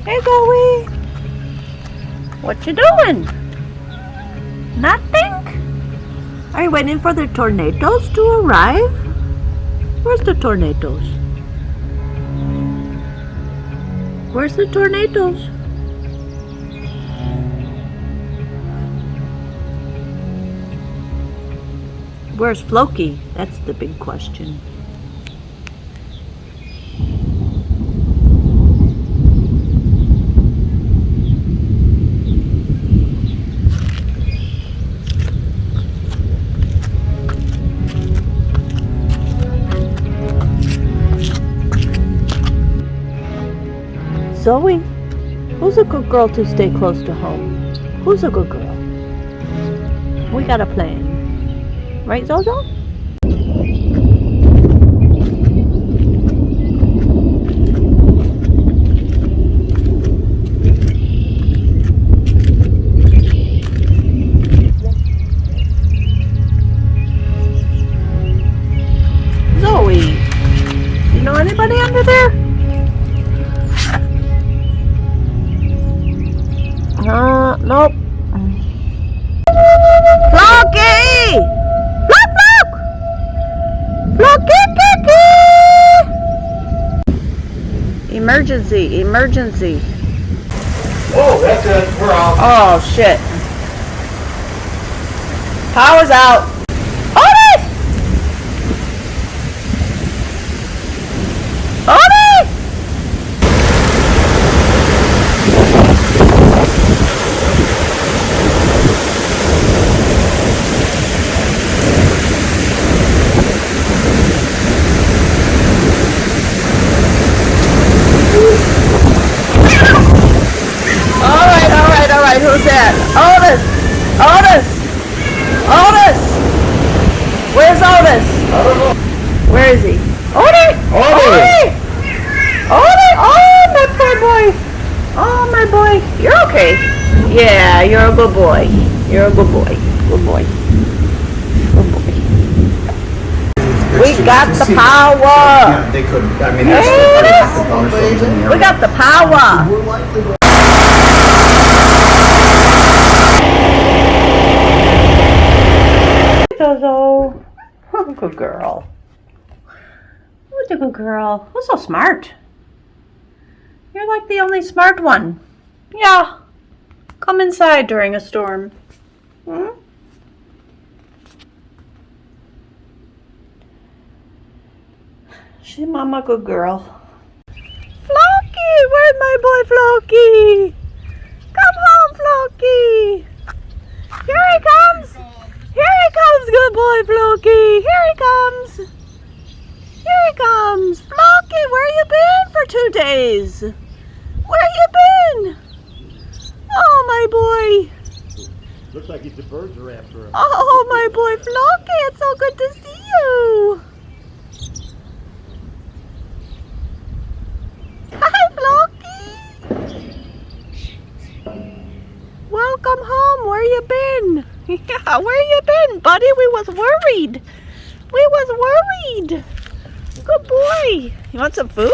Hey, Zoe. What you doing? Nothing? Are you waiting for the tornadoes to arrive? Where's the tornadoes? Where's the tornadoes? Where's Floki? That's the big question. Zoe, who's a good girl to stay close to home? Who's a good girl? We got a plan. Right, Zozo? Zoe, you know anybody under there? Nope. Floki! Flock, flock! Floki, Kiki! Emergency, emergency. Oh, that's it. We're off. Oh, shit. Power's out. Otis! Otis! Alright, who's that? Otis! Otis! Otis! Where's Otis? I don't know. Where is he? Otis! Otis! Otis! Oh, my poor boy! Oh, my boy. You're okay. Yeah, you're a good boy. You're a good boy. Good boy. Good boy. We got the power! Yeah, they couldn't. I mean, Hey, there's Otis! still We got the power! We're likely Zozo. Good girl. Who's a good girl? Who's so smart? You're like the only smart one. Yeah. Come inside during a storm. Hmm? She's mama good girl. Floki! Where's my boy Floki? Come home, Floki! Here he comes! Here he comes, good boy Floki! Here he comes! Here he comes! Floki, where you been for 2 days? Where you been? Oh, my boy! looks like the birds are after him. Oh, my boy Floki, it's so good to see you! Hi, Floki! Welcome home. Where you been? Yeah, where you been, buddy? We was worried. We was worried. Good boy. You want some food?